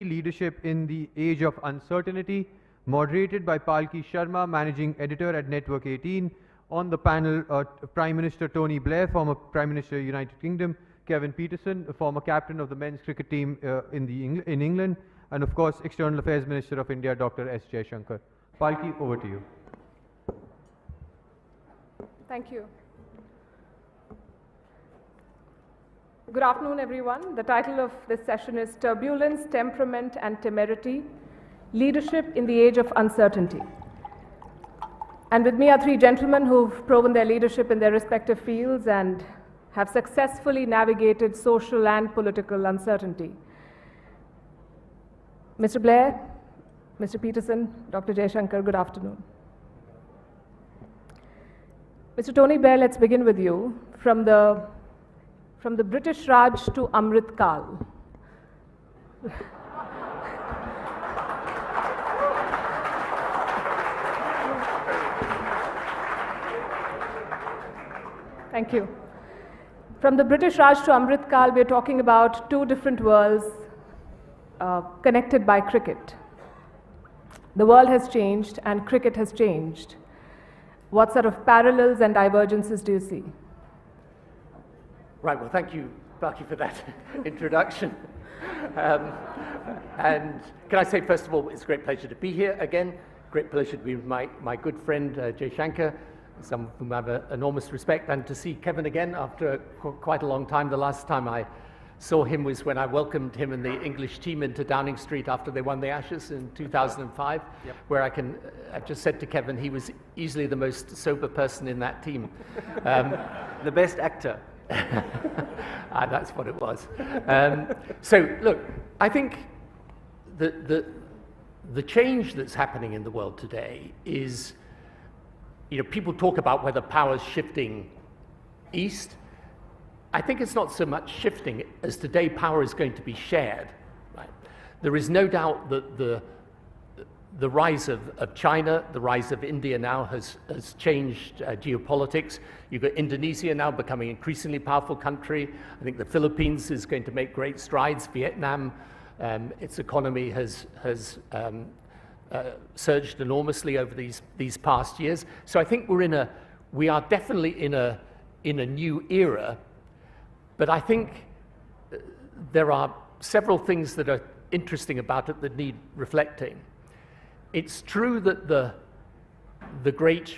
Leadership in the Age of Uncertainty, moderated by Palki Sharma, Managing Editor at Network 18. On the panel, Prime Minister Tony Blair, former Prime Minister of the United Kingdom, Kevin Peterson, a former captain of the men's cricket team in England, and of course, External Affairs Minister of India, Dr. S. Jaishankar. Palki, over to you. Thank you. Good afternoon, everyone. The title of this session is Turbulence, Temperament, and Temerity, Leadership in the Age of Uncertainty. And with me are three gentlemen who've proven their leadership in their respective fields and have successfully navigated social and political uncertainty. Mr. Blair, Mr. Peterson, Dr. Jaishankar, good afternoon. Mr. Tony Blair, let's begin with you. From the British Raj to Amrit Kal. Thank you. From the British Raj to Amrit Kal, we're talking about two different worlds connected by cricket. The world has changed and cricket has changed. What sort of parallels and divergences do you see? Right, well, thank you, Palki, for that introduction. And can I say, first of all, it's a great pleasure to be here again. Great pleasure to be with my good friend, Jaishankar, some of whom I have enormous respect, and to see Kevin again after quite a long time. The last time I saw him was when I welcomed him and the English team into Downing Street after they won the Ashes in 2005, where I've just said to Kevin, he was easily the most sober person in that team. The best actor. That's what it was. So look, I think the change that's happening in the world today is, people talk about whether power's shifting east. I think it's not so much shifting as today power is going to be shared. Right? There is no doubt that the rise of China, the rise of India now has changed geopolitics. You've got Indonesia now becoming an increasingly powerful country. I think the Philippines is going to make great strides. Vietnam, its economy has surged enormously over these past years. So I think we are definitely in a new era. But I think there are several things that are interesting about it that need reflecting. It's true that the great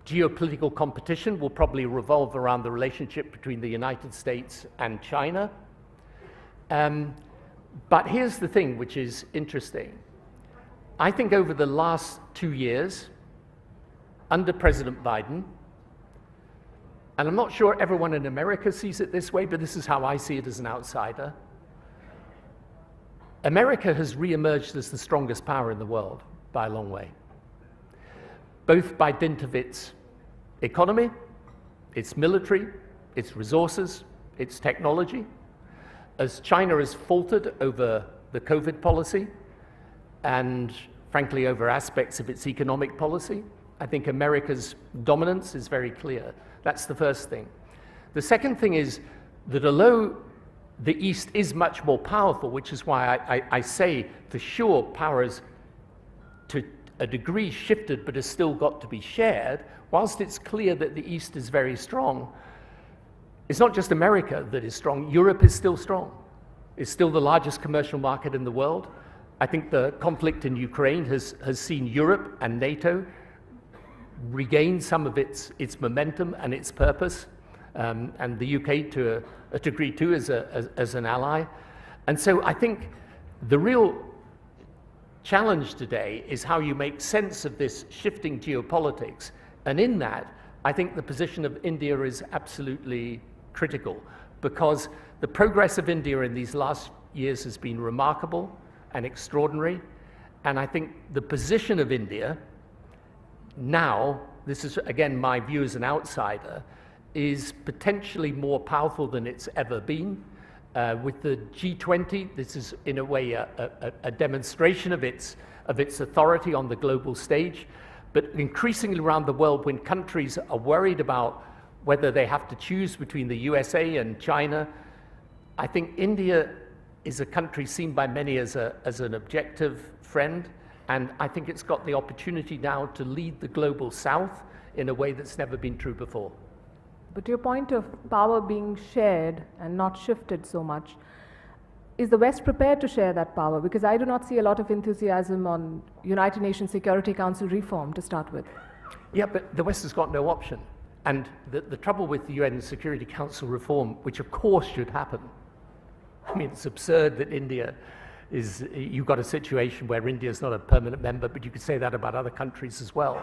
geopolitical competition will probably revolve around the relationship between the United States and China. But here's the thing which is interesting. I think over the last 2 years, under President Biden, and I'm not sure everyone in America sees it this way, but this is how I see it as an outsider. America has re-emerged as the strongest power in the world by a long way, both by dint of its economy, its military, its resources, its technology. As China has faltered over the COVID policy and, frankly, over aspects of its economic policy, I think America's dominance is very clear. That's the first thing. The second thing is that although the East is much more powerful, which is why I say for sure power is to a degree shifted but has still got to be shared, whilst it's clear that the East is very strong, it's not just America that is strong, Europe is still strong. It's still the largest commercial market in the world. I think the conflict in Ukraine has seen Europe and NATO regain some of its momentum and its purpose, and the UK to a degree too as an ally. And so I think the real challenge today is how you make sense of this shifting geopolitics. And in that, I think the position of India is absolutely critical, because the progress of India in these last years has been remarkable and extraordinary. And I think the position of India now, this is again my view as an outsider, is potentially more powerful than it's ever been. With the G20, this is in a way a demonstration of its authority on the global stage. But increasingly around the world, when countries are worried about whether they have to choose between the USA and China, I think India is a country seen by many as an objective friend, and I think it's got the opportunity now to lead the global south in a way that's never been true before. But to your point of power being shared and not shifted so much, is the West prepared to share that power? Because I do not see a lot of enthusiasm on United Nations Security Council reform to start with. Yeah, but the West has got no option. And the trouble with the UN Security Council reform, which of course should happen, I mean, it's absurd that India is, you've got a situation where India is not a permanent member, but you could say that about other countries as well.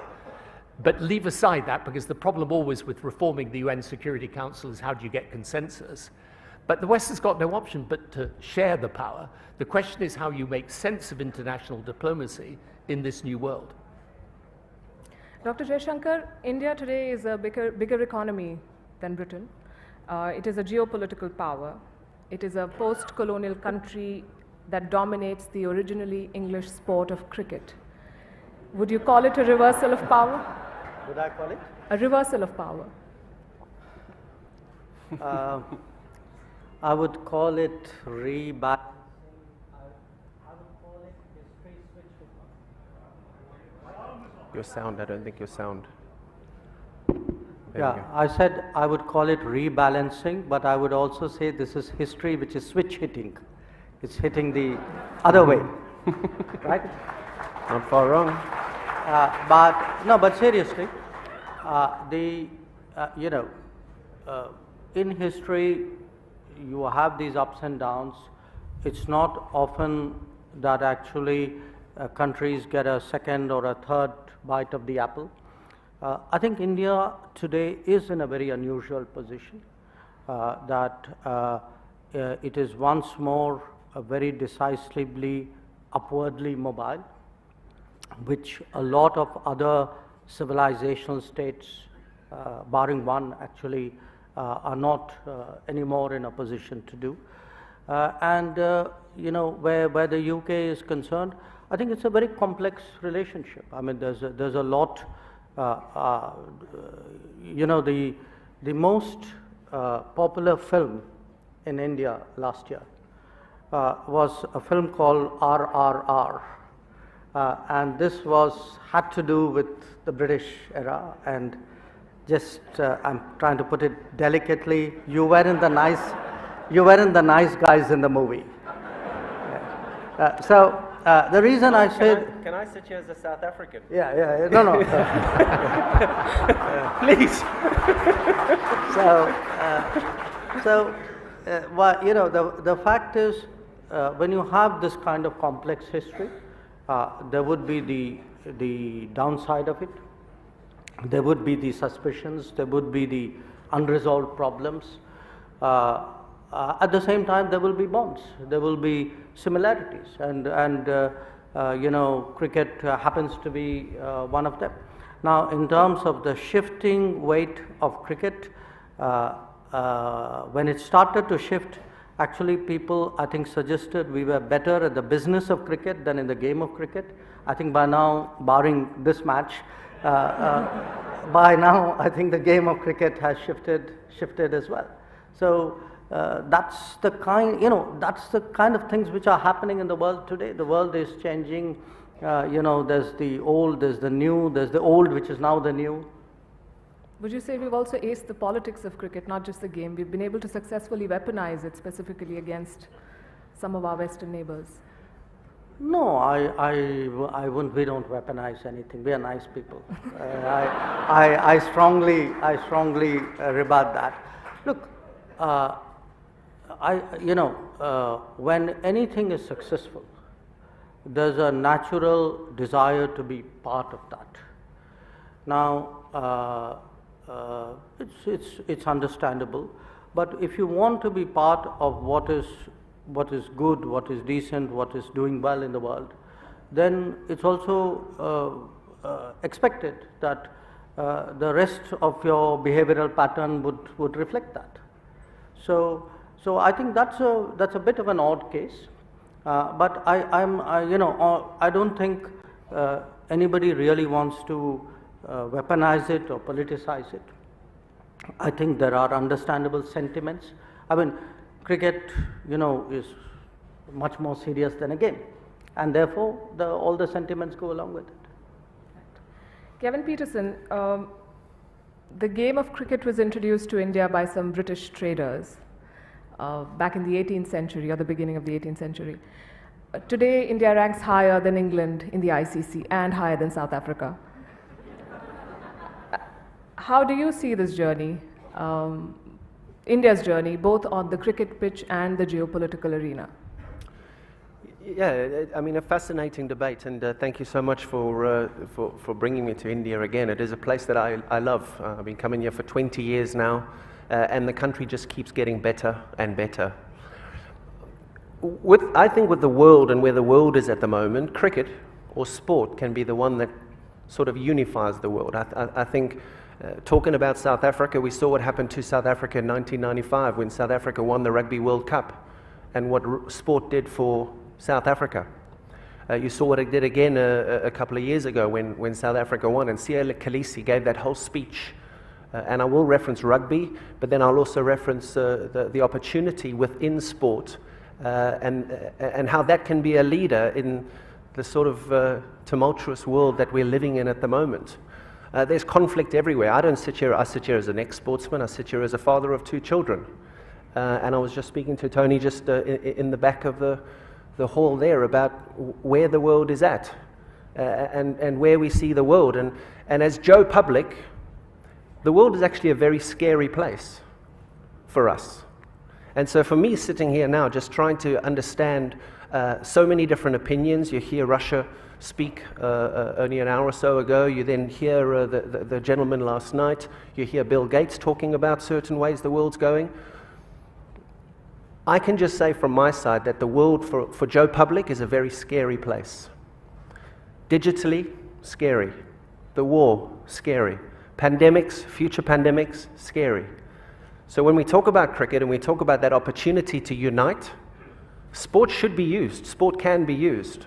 But leave aside that, because the problem always with reforming the UN Security Council is how do you get consensus? But the West has got no option but to share the power. The question is how you make sense of international diplomacy in this new world. Dr. Jaishankar, India today is a bigger economy than Britain. It is a geopolitical power. It is a post-colonial country that dominates the originally English sport of cricket. Would you call it a reversal of power? Would I call it? A reversal of power. I would call it rebalancing. Your sound, I don't think your sound. Yeah, I said I would call it rebalancing, but I would also say this is history which is switch hitting. It's hitting the other way, right? Not far wrong. But seriously, in history, you have these ups and downs. It's not often that actually countries get a second or a third bite of the apple. I think India today is in a very unusual position that it is once more very decisively upwardly mobile, which a lot of other civilizational states, barring one actually, are not anymore in a position to do. Where the UK is concerned, I think it's a very complex relationship. I mean, there's a lot. The most popular film in India last year was a film called RRR, and this had to do with the British era. And just I'm trying to put it delicately. You weren't the nice guys in the movie. So the reason I said. Can I sit here as a South African? Yeah. No. Please. The fact is, when you have this kind of complex history, there would be the downside of it. There would be the suspicions. There would be the unresolved problems. At the same time, there will be bonds. There will be similarities, and cricket happens to be one of them. Now, in terms of the shifting weight of cricket, when it started to shift, actually people, I think, suggested we were better at the business of cricket than in the game of cricket. I think by now, barring this match, by now I think the game of cricket has shifted as well. So that's the kind of things which are happening in the world today. The world is changing. There's the old, there's the new, there's the old which is now the new. Would you say we've also aced the politics of cricket, not just the game? We've been able to successfully weaponize it specifically against some of our Western neighbors. No, I wouldn't. We don't weaponize anything. We are nice people. I strongly rebut that. Look, when anything is successful, there's a natural desire to be part of that. Now, it's understandable, but if you want to be part of what is good, what is decent, what is doing well in the world, then it's also expected that the rest of your behavioral pattern would reflect that. So I think that's a bit of an odd case, but I don't think anybody really wants to weaponize it or politicize it. I think there are understandable sentiments. I mean, cricket, is much more serious than a game. And therefore, all the sentiments go along with it. Kevin Peterson, the game of cricket was introduced to India by some British traders back in the 18th century or the beginning of the 18th century. Today, India ranks higher than England in the ICC and higher than South Africa. How do you see this journey, India's journey, both on the cricket pitch and the geopolitical arena? Yeah, I mean, a fascinating debate, and thank you so much for bringing me to India again. It is a place that I love. I've been coming here for 20 years now, and the country just keeps getting better and better. I think with the world and where the world is at the moment, cricket or sport can be the one that sort of unifies the world. I think talking about South Africa, we saw what happened to South Africa in 1995 when South Africa won the Rugby World Cup, and what sport did for South Africa. You saw what it did again a couple of years ago when South Africa won, and Siya Kolisi gave that whole speech. And I will reference rugby, but then I'll also reference the opportunity within sport and how that can be a leader in the sort of tumultuous world that we're living in at the moment. There's conflict everywhere. I sit here as an ex-sportsman. I sit here as a father of 2 children. And I was just speaking to Tony just in the back of the hall there about where the world is at and where we see the world. And as Joe Public, the world is actually a very scary place for us. And so for me, sitting here now, just trying to understand so many different opinions. You hear Russia speak only an hour or so ago. You then hear the gentleman last night. You hear Bill Gates talking about certain ways the world's going. I can just say from my side that the world for Joe Public is a very scary place. Digitally, scary. The war, scary. Pandemics, future pandemics, scary. So when we talk about cricket and we talk about that opportunity to unite, sport should be used. Sport can be used.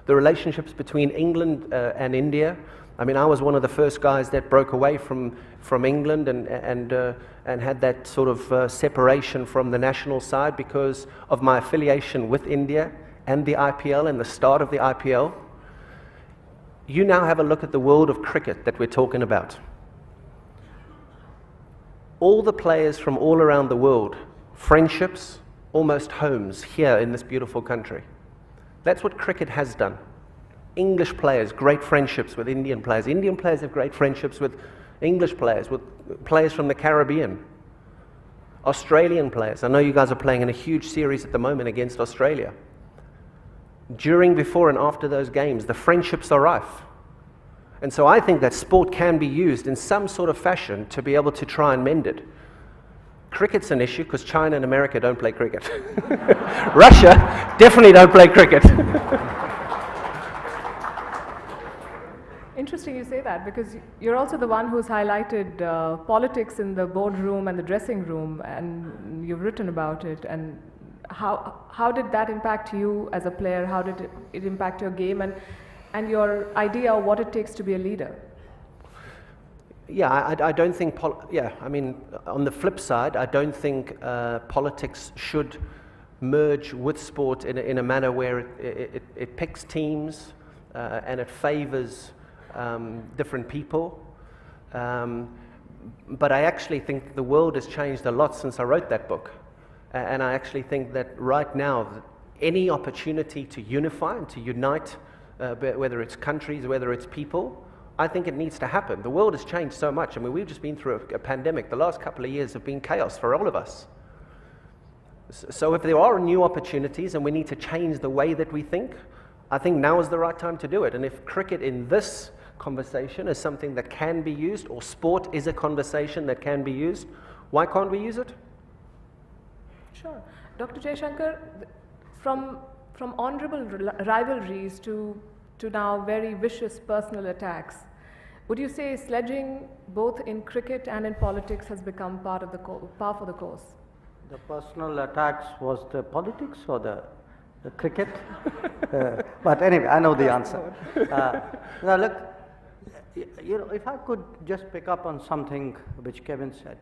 The relationships between England and India. I mean, I was one of the first guys that broke away from England and had that sort of separation from the national side because of my affiliation with India and the IPL and the start of the IPL. You now have a look at the world of cricket that we're talking about. All the players from all around the world, friendships, almost homes here in this beautiful country. That's what cricket has done. English players, great friendships with Indian players. Indian players have great friendships with English players, with players from the Caribbean. Australian players. I know you guys are playing in a huge series at the moment against Australia. During, before, and after those games, the friendships are rife. And so I think that sport can be used in some sort of fashion to be able to try and mend it. Cricket's an issue because China and America don't play cricket. Russia definitely don't play cricket. Interesting you say that, because you're also the one who's highlighted politics in the boardroom and the dressing room, and you've written about it. And how did that impact you as a player? How did it impact your game and your idea of what it takes to be a leader? Yeah, I don't think, I mean, on the flip side, I don't think politics should merge with sport in a manner where it picks teams and it favors different people. But I actually think the world has changed a lot since I wrote that book. And I actually think that right now, any opportunity to unify and to unite, whether it's countries, whether it's people, I think it needs to happen. The world has changed so much. I mean, we've just been through a pandemic. The last couple of years have been chaos for all of us. So if there are new opportunities and we need to change the way that we think, I think now is the right time to do it. And if cricket in this conversation is something that can be used, or sport is a conversation that can be used, why can't we use it? Sure. Dr. Jaishankar, from honorable rivalries to now very vicious personal attacks, would you say sledging both in cricket and in politics has become part of the par for the course? The personal attacks was the politics or the cricket? But anyway, I know the answer. Now look, you know, if I could just pick up on something which Kevin said.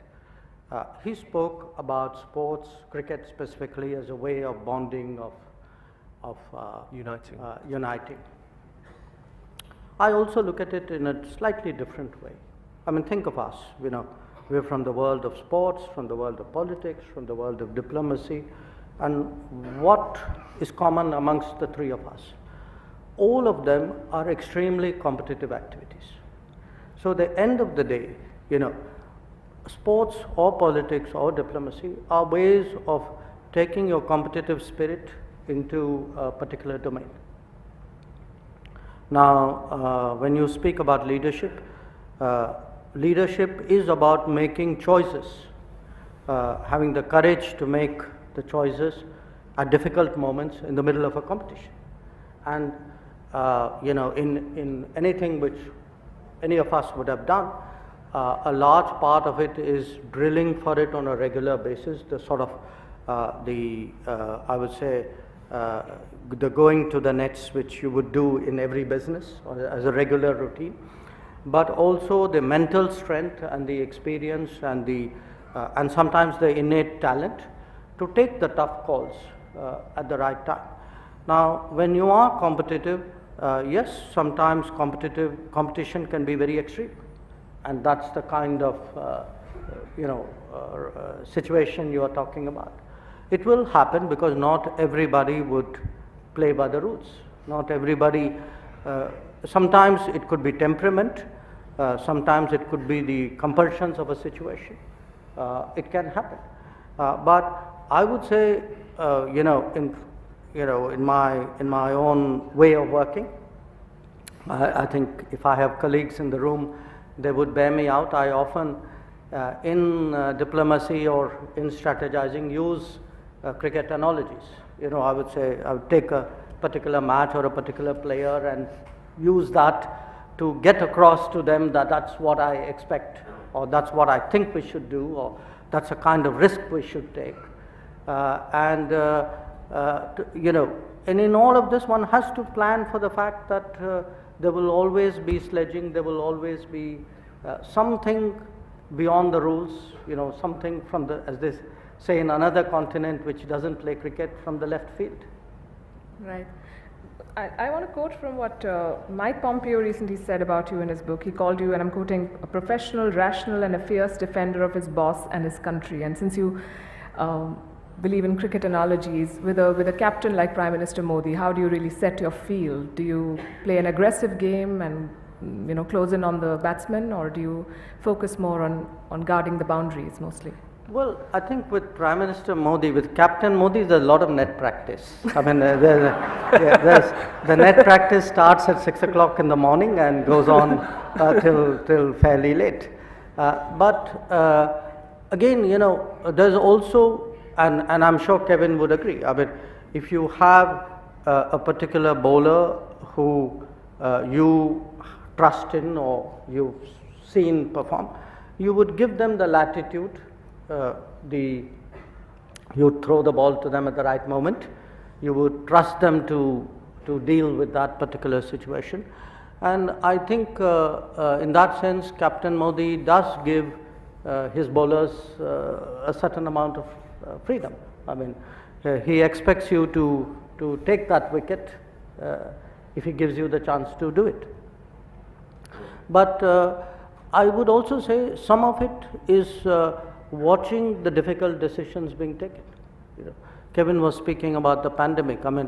He spoke about sports, cricket specifically, as a way of bonding, of uniting. I also look at it in a slightly different way. I mean, think of us, we're from the world of sports, from the world of politics, from the world of diplomacy, and what is common amongst the three of us? All of them are extremely competitive activities. So, the end of the day, sports or politics or diplomacy are ways of taking your competitive spirit into a particular domain. Now, when you speak about leadership, leadership is about making choices, having the courage to make the choices at difficult moments in the middle of a competition. And in anything which any of us would have done, a large part of it is drilling for it on a regular basis, the sort of I would say the going to the nets which you would do in every business or as a regular routine, but also the mental strength and the experience and and sometimes the innate talent to take the tough calls at the right time. Now, when you are competitive, yes, sometimes competition can be very extreme, and that's the kind of situation you are talking about. It will happen because not everybody would play by the rules. Not everybody. Sometimes it could be temperament. Sometimes it could be the compulsions of a situation. It can happen, but I would say, in my own way of working, I think if I have colleagues in the room, they would bear me out. I often, in diplomacy or in strategizing, use cricket analogies. I would say I would take a particular match or a particular player and use that to get across to them that that's what I expect, or that's what I think we should do, or that's a kind of risk we should take. And in all of this, one has to plan for the fact that there will always be sledging, there will always be something beyond the rules, something from the, as they say in another continent which doesn't play cricket, from the left field. Right. I want to quote from what Mike Pompeo recently said about you in his book. He called you, and I'm quoting, a professional, rational, and a fierce defender of his boss and his country. And since you believe in cricket analogies, with a captain like Prime Minister Modi, how do you really set your field? Do you play an aggressive game and close in on the batsmen, or do you focus more on guarding the boundaries mostly? Well, I think with Prime Minister Modi, with Captain Modi, there's a lot of net practice. I mean, the net practice starts at 6 o'clock in the morning and goes on till fairly late. But again, there's also, and I'm sure Kevin would agree, I mean, if you have a particular bowler who you trust in or you've seen perform, you would give them the latitude. You throw the ball to them at the right moment. You would trust them to deal with that particular situation. And I think in that sense, Captain Modi does give his bowlers a certain amount of freedom. I mean, he expects you to take that wicket if he gives you the chance to do it. But I would also say some of it is watching the difficult decisions being taken. Kevin was speaking about the pandemic. I mean,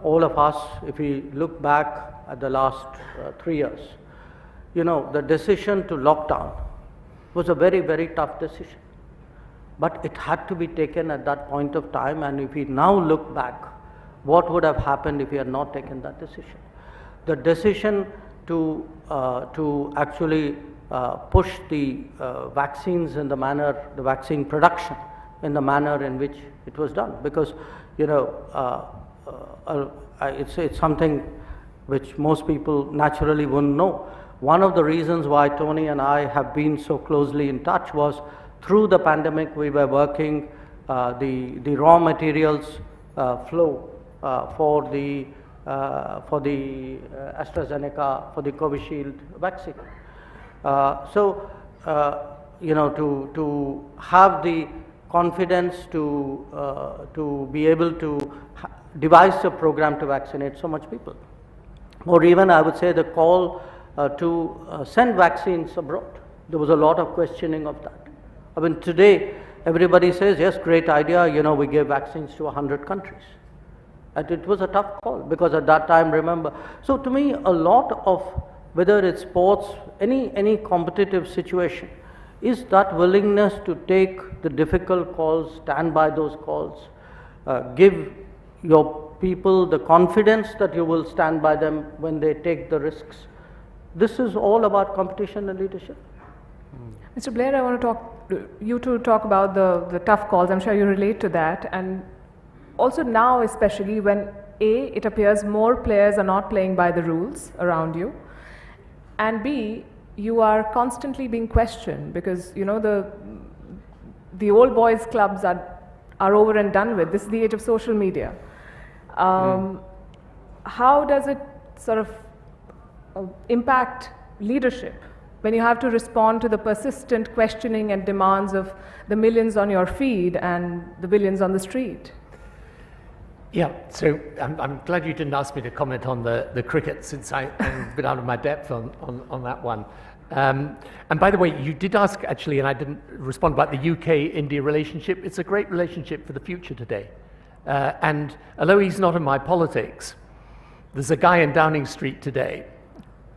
all of us, if we look back at the last 3 years, the decision to lock down was a very, very tough decision. But it had to be taken at that point of time, and if we now look back, what would have happened if we had not taken that decision? The decision to actually push the vaccines in the manner, the vaccine production in the manner in which it was done, because it's something which most people naturally wouldn't know. One of the reasons why Tony and I have been so closely in touch was through the pandemic we were working the raw materials flow for the AstraZeneca, for the Covishield vaccine. To have the confidence to be able to devised a program to vaccinate so much people. Or even I would say the call to send vaccines abroad. There was a lot of questioning of that. I mean, today everybody says, yes, great idea, you know, we gave vaccines to 100 countries. And it was a tough call because at that time, remember. So to me, a lot of, whether it's sports, any competitive situation, is that willingness to take the difficult calls, stand by those calls, give your people the confidence that you will stand by them when they take the risks. This is all about competition and leadership. Mr. Blair, I want you to talk about the tough calls. I'm sure you relate to that. And also now, especially when A, it appears more players are not playing by the rules around you, and B, you are constantly being questioned because, you know, the old boys clubs are over and done with. This is the age of social media. How does it sort of impact leadership when you have to respond to the persistent questioning and demands of the millions on your feed and the billions on the street? Yeah, so I'm glad you didn't ask me to comment on the cricket, since I've been out of my depth on that one. And by the way, you did ask actually, and I didn't respond, about the UK-India relationship. It's a great relationship for the future today. And although he's not in my politics, there's a guy in Downing Street today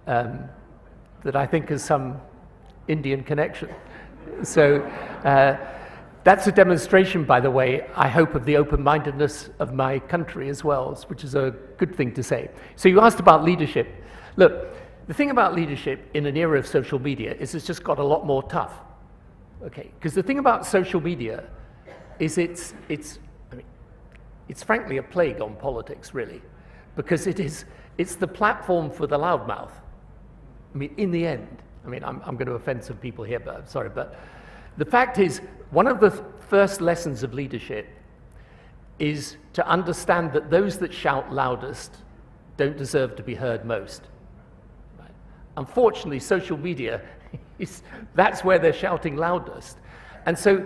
that I think has some Indian connection. So that's a demonstration, by the way, I hope, of the open-mindedness of my country as well, which is a good thing to say. So you asked about leadership. Look, the thing about leadership in an era of social media is it's just got a lot more tough. Okay, because the thing about social media is it's frankly a plague on politics, really, because it's the platform for the loudmouth. I mean, in the end, I mean, I'm going to offend some people here, but I'm sorry, but the fact is, one of the first lessons of leadership is to understand that those that shout loudest don't deserve to be heard most. Right? Unfortunately, social media, that's where they're shouting loudest. And so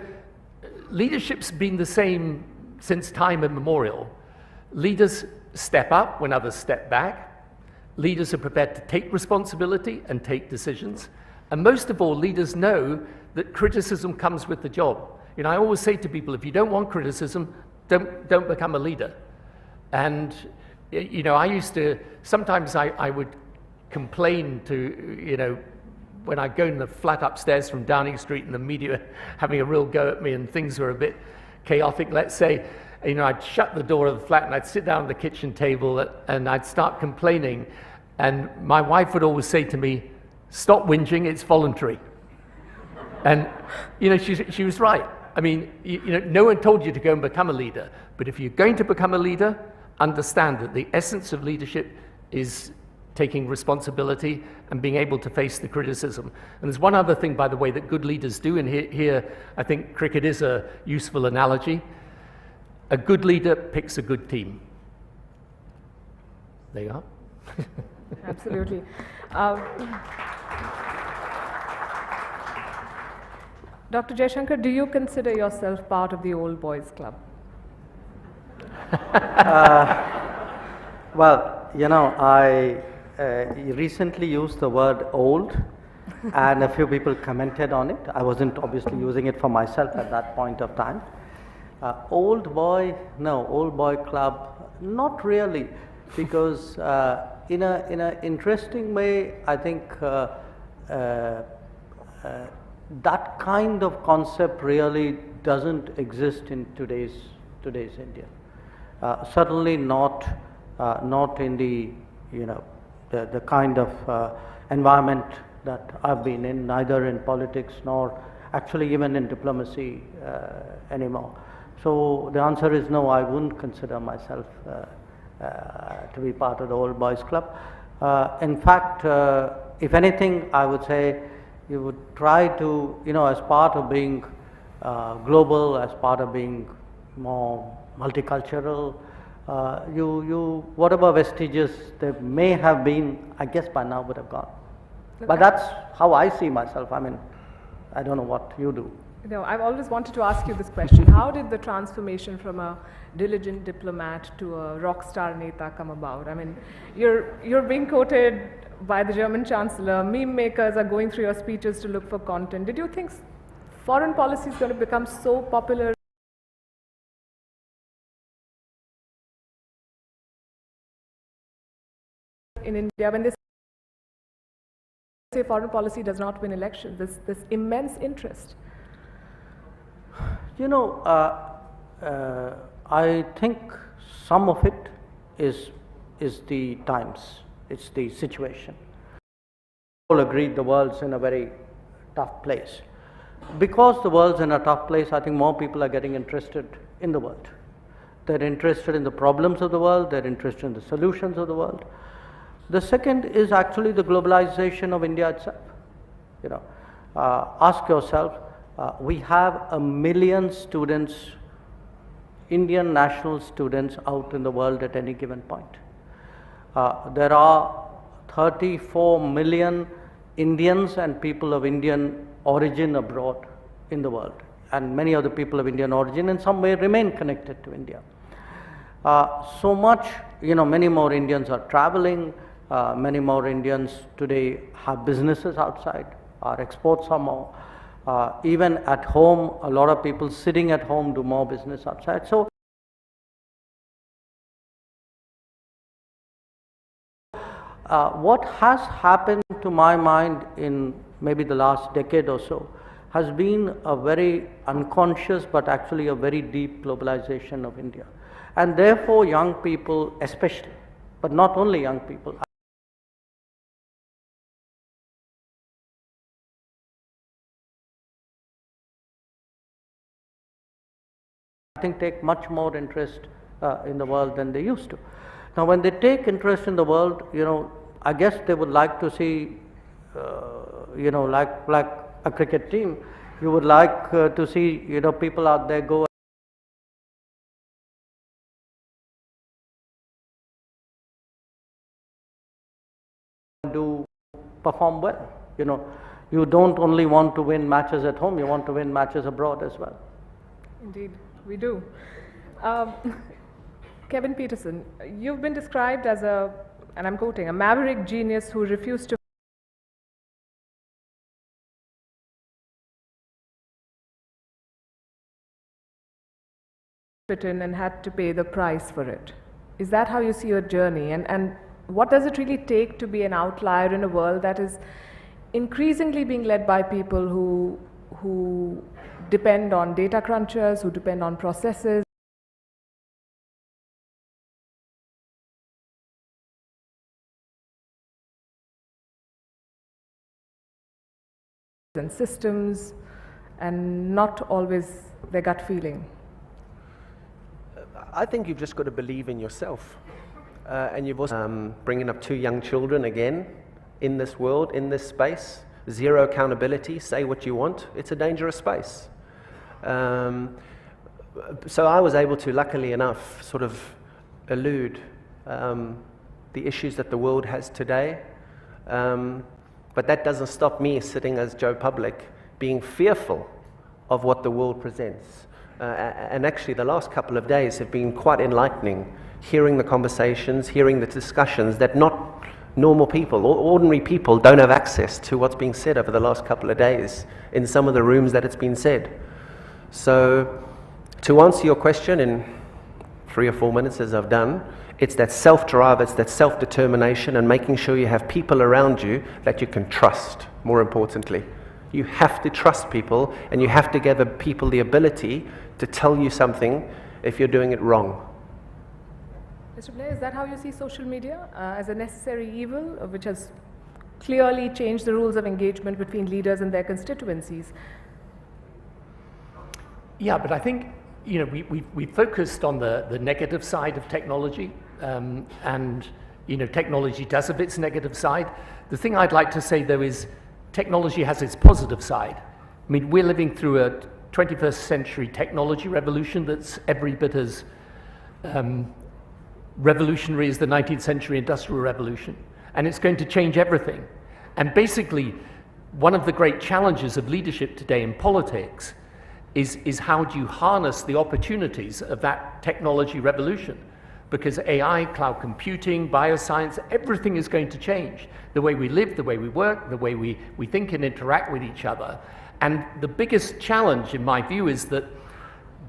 leadership's been the same since time immemorial. Leaders step up when others step back. Leaders are prepared to take responsibility and take decisions. And most of all, leaders know that criticism comes with the job. You know, I always say to people, if you don't want criticism, don't become a leader. And, you know, I used to, sometimes I would complain to, you know, when I go in the flat upstairs from Downing Street and the media having a real go at me and things were a bit chaotic, let's say, you know, I'd shut the door of the flat and I'd sit down at the kitchen table and I'd start complaining. And my wife would always say to me, stop whinging, it's voluntary. And, you know, she was right. I mean, you know, no one told you to go and become a leader. But if you're going to become a leader, understand that the essence of leadership is taking responsibility and being able to face the criticism. And there's one other thing, by the way, that good leaders do, and here I think cricket is a useful analogy. A good leader picks a good team. There you are. Absolutely. Dr. Jaishankar, do you consider yourself part of the old boys club? Well, you know, I recently used the word old, and a few people commented on it. I wasn't obviously using it for myself at that point of time. Old boy, no, old boy club, not really, because in a interesting way, I think that kind of concept really doesn't exist in today's India. Certainly not in the, you know, the kind of environment that I've been in, neither in politics nor actually even in diplomacy anymore. So the answer is no, I wouldn't consider myself to be part of the old boys club. In fact, if anything, I would say you would try to, you know, as part of being global, as part of being more multicultural, you whatever vestiges there may have been, I guess by now would have gone. But that's how I see myself. I mean, I don't know what you do. You know, I've always wanted to ask you this question. How did the transformation from a diligent diplomat to a rock star neta come about? I mean, you're being quoted by the German chancellor. Meme makers are going through your speeches to look for content. Did you think foreign policy is going to become so popular in India when they say foreign policy does not win elections? This immense interest. You know, I think some of it is the times, it's the situation. All agreed the world's in a very tough place. Because the world's in a tough place, I think more people are getting interested in the world. They're interested in the problems of the world, they're interested in the solutions of the world. The second is actually the globalization of India itself. You know, ask yourself, we have 1 million students, Indian national students out in the world at any given point. There are 34 million Indians and people of Indian origin abroad in the world, and many of the people of Indian origin in some way remain connected to India. So much, you know, many more Indians are traveling, many more Indians today have businesses outside, our exports are more. Even at home, a lot of people sitting at home do more business outside. So, what has happened to my mind in maybe the last decade or so has been a very unconscious but actually a very deep globalization of India. And therefore, young people especially, but not only young people, I think take much more interest in the world than they used to. Now, when they take interest in the world, you know, I guess they would like to see, you know, like a cricket team, you would like to see, you know, people out there go and do perform well. You know, you don't only want to win matches at home, you want to win matches abroad as well. Indeed, we do. Kevin Peterson, you've been described as a, and I'm quoting, a maverick genius who refused to fit in and had to pay the price for it. Is that how you see your journey? And what does it really take to be an outlier in a world that is increasingly being led by people who depend on data crunchers, who depend on processes, and systems, and not always their gut feeling? I think you've just got to believe in yourself. And you've also bringing up 2 young children again in this world, in this space. Zero accountability, say what you want. It's a dangerous space. So I was able to, luckily enough, sort of elude the issues that the world has today. But that doesn't stop me sitting as Joe Public being fearful of what the world presents. And actually the last couple of days have been quite enlightening, hearing the conversations, hearing the discussions that not normal people or ordinary people don't have access to what's being said over the last couple of days in some of the rooms that it's been said. So to answer your question in 3 or 4 minutes, as I've done, it's that self-drive, it's that self-determination, and making sure you have people around you that you can trust, more importantly. You have to trust people, and you have to give people the ability to tell you something if you're doing it wrong. Mr. Blair, is that how you see social media as a necessary evil, which has clearly changed the rules of engagement between leaders and their constituencies? Yeah, but I think, you know, we focused on the negative side of technology, and, you know, technology does have its negative side. The thing I'd like to say, though, is technology has its positive side. I mean, we're living through a 21st century technology revolution that's every bit as revolutionary as the 19th century industrial revolution, and it's going to change everything. And basically, one of the great challenges of leadership today in politics is how do you harness the opportunities of that technology revolution? Because AI, cloud computing, bioscience, everything is going to change. The way we live, the way we work, the way we think and interact with each other. And the biggest challenge, in my view, is that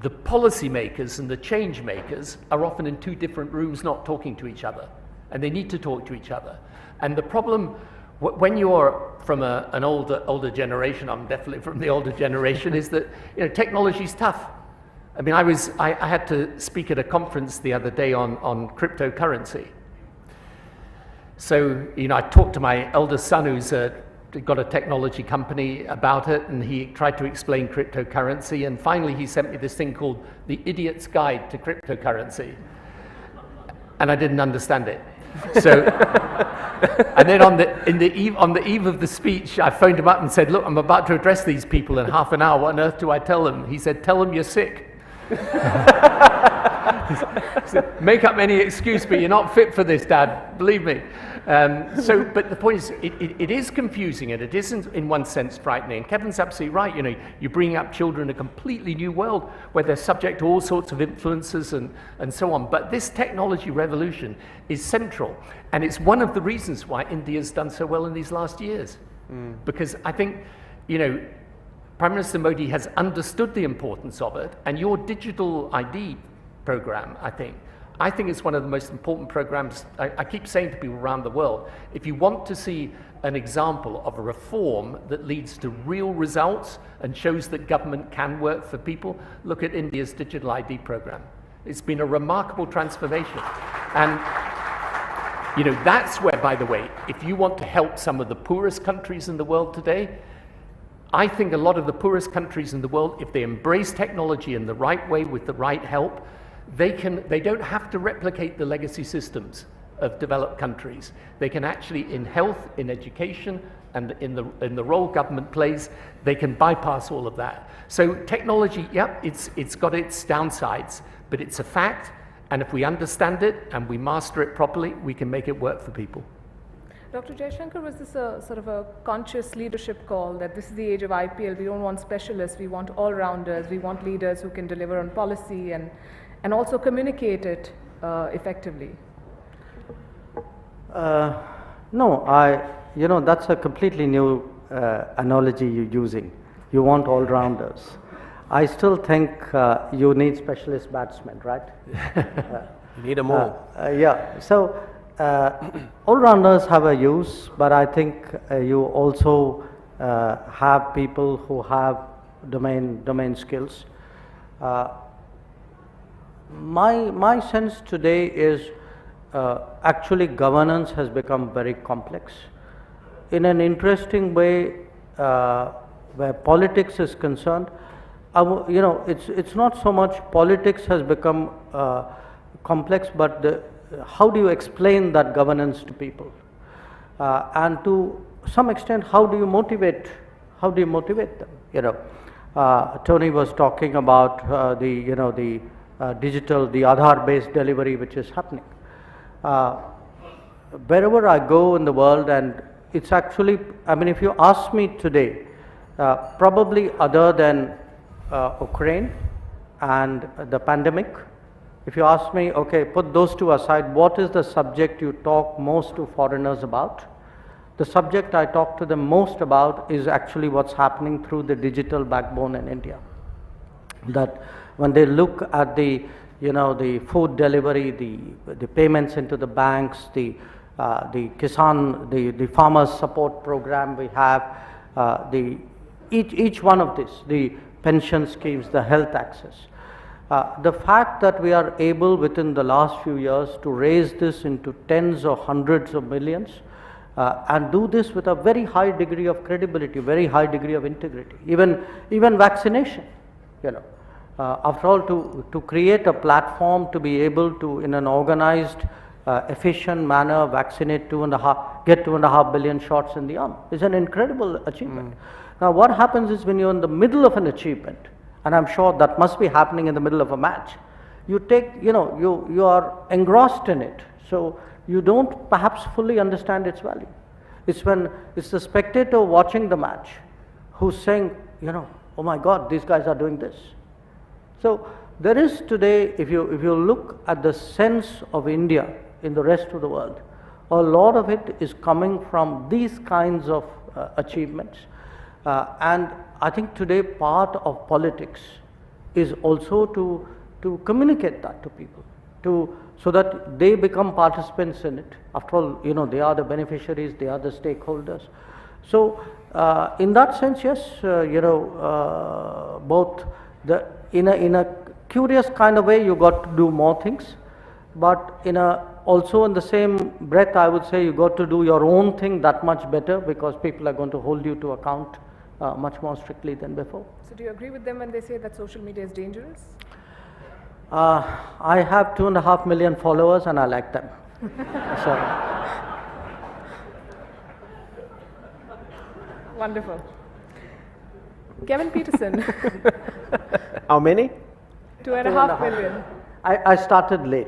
the policymakers and the change makers are often in two different rooms not talking to each other. And they need to talk to each other. And the problem, when you're from an older generation, I'm definitely from the older generation, is that technology's tough. I mean, I had to speak at a conference the other day on cryptocurrency. So, I talked to my eldest son who's got a technology company about it, and he tried to explain cryptocurrency, and finally he sent me this thing called The Idiot's Guide to Cryptocurrency. And I didn't understand it. So, and then on the eve of the speech, I phoned him up and said, look, I'm about to address these people in half an hour. What on earth do I tell them? He said, tell them you're sick. Make up any excuse, but you're not fit for this, Dad. Believe me. But the point is, it is confusing, and it isn't, in one sense, frightening. Kevin's absolutely right. You're bringing up children in a completely new world where they're subject to all sorts of influences and so on. But this technology revolution is central, and it's one of the reasons why India's done so well in these last years. Because I think, Prime Minister Modi has understood the importance of it, and your digital ID program, I think it's one of the most important programs. I keep saying to people around the world, if you want to see an example of a reform that leads to real results and shows that government can work for people, look at India's digital ID program. It's been a remarkable transformation. And that's where, by the way, if you want to help some of the poorest countries in the world today, I think a lot of the poorest countries in the world, if they embrace technology in the right way with the right help, they don't have to replicate the legacy systems of developed countries. They can actually, in health, in education, and in the role government plays, they can bypass all of that. So technology, it's got its downsides, but it's a fact, and if we understand it and we master it properly, we can make it work for people. Dr. Jaishankar, was this a sort of a conscious leadership call that this is the age of IPL, we don't want specialists, we want all-rounders, we want leaders who can deliver on policy and also communicate it effectively? No, that's a completely new analogy you're using. You want all-rounders. I still think you need specialist batsmen, right? You need them all. So all-rounders have a use, but I think you also have people who have domain skills. My sense today is actually governance has become very complex. In an interesting way, where politics is concerned, it's not so much politics has become complex, but how do you explain that governance to people, and to some extent, how do you motivate them? Tony was talking about the digital, the Aadhaar-based delivery which is happening. Wherever I go in the world, and it's actually, if you ask me today, probably other than Ukraine and the pandemic, if you ask me, okay, put those two aside, what is the subject you talk most to foreigners about? The subject I talk to them most about is actually what's happening through the digital backbone in India. That when they look at the food delivery, the payments into the banks, the Kisan, the farmers support program we have, each one of these, the pension schemes, the health access. The fact that we are able within the last few years to raise this into tens or hundreds of millions and do this with a very high degree of credibility, very high degree of integrity, even vaccination, after all, to create a platform to be able to, in an organized, efficient manner, vaccinate get 2.5 billion shots in the arm is an incredible achievement. Now, what happens is when you're in the middle of an achievement, and I'm sure that must be happening in the middle of a match, you are engrossed in it, so you don't perhaps fully understand its value. It's when it's the spectator watching the match who's saying, oh my God, these guys are doing this. So there is today, if you look at the sense of India in the rest of the world, a lot of it is coming from these kinds of achievements. And I think today part of politics is also to communicate that to people, so that they become participants in it. After all, you know, they are the beneficiaries, they are the stakeholders. So in that sense, yes, you know, both in a curious kind of way, you got to do more things, but also in the same breath, I would say you got to do your own thing that much better, because people are going to hold you to account much more strictly than before. So do you agree with them when they say that social media is dangerous? I have 2.5 million followers and I like them. So. Wonderful. Kevin Peterson. How many? 2.5 million. I started late.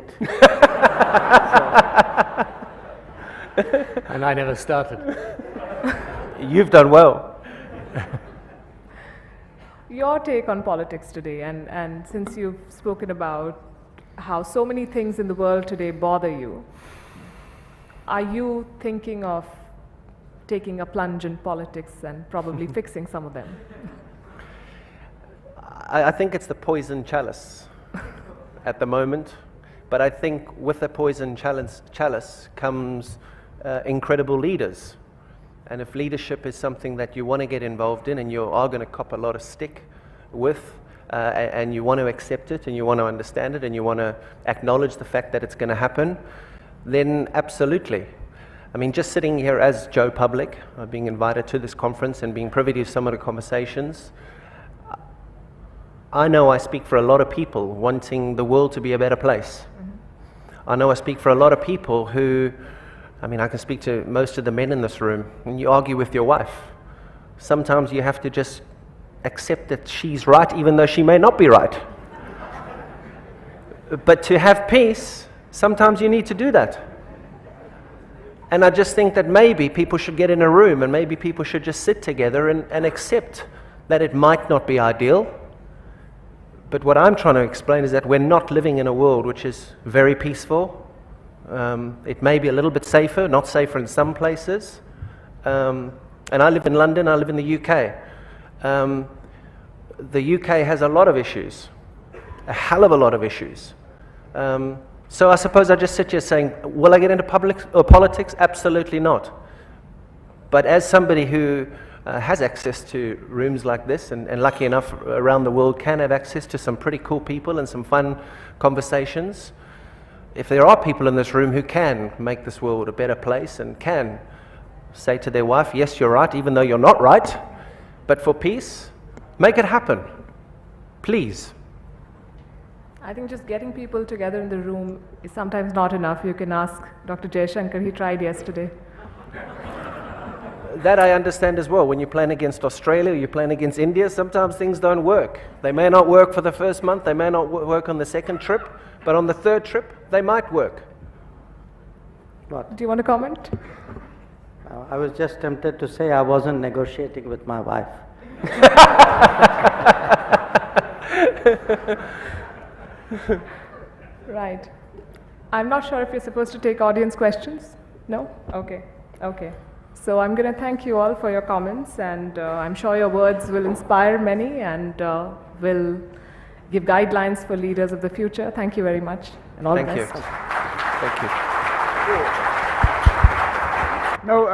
And I never started. You've done well. Your take on politics today, and since you've spoken about how so many things in the world today bother you, are you thinking of taking a plunge in politics and probably fixing some of them? I think it's the poison chalice at the moment, but I think with the poison chalice comes incredible leaders. And if leadership is something that you want to get involved in and you are going to cop a lot of stick with, and you want to accept it and you want to understand it and you want to acknowledge the fact that it's going to happen, then absolutely. I mean, just sitting here as Joe Public, being invited to this conference and being privy to some of the conversations, I know I speak for a lot of people wanting the world to be a better place. I know I speak for a lot of people who, I mean, I can speak to most of the men in this room. When you argue with your wife, sometimes you have to just accept that she's right, even though she may not be right. But to have peace, sometimes you need to do that. And I just think that maybe people should get in a room and maybe people should just sit together and accept that it might not be ideal. But what I'm trying to explain is that we're not living in a world which is very peaceful. It may be a little bit safer, not safer in some places. And I live in London, I live in the UK. The UK has a lot of issues, a hell of a lot of issues. So I suppose I just sit here saying, will I get into politics? Absolutely not. But as somebody who has access to rooms like this, and lucky enough around the world can have access to some pretty cool people and some fun conversations, if there are people in this room who can make this world a better place and can say to their wife, yes, you're right, even though you're not right, but for peace, make it happen, please. I think just getting people together in the room is sometimes not enough. You can ask Dr. Jaishankar, he tried yesterday. That I understand as well. When you're playing against Australia, you're playing against India, sometimes things don't work. They may not work for the first month, they may not work on the second trip, but on the third trip, they might work. What? Do you want to comment? I was just tempted to say I wasn't negotiating with my wife. Right. I'm not sure if you're supposed to take audience questions. No? Okay. Okay. So I'm going to thank you all for your comments, and I'm sure your words will inspire many and will give guidelines for leaders of the future. Thank you very much, and all the best. Thank you. No,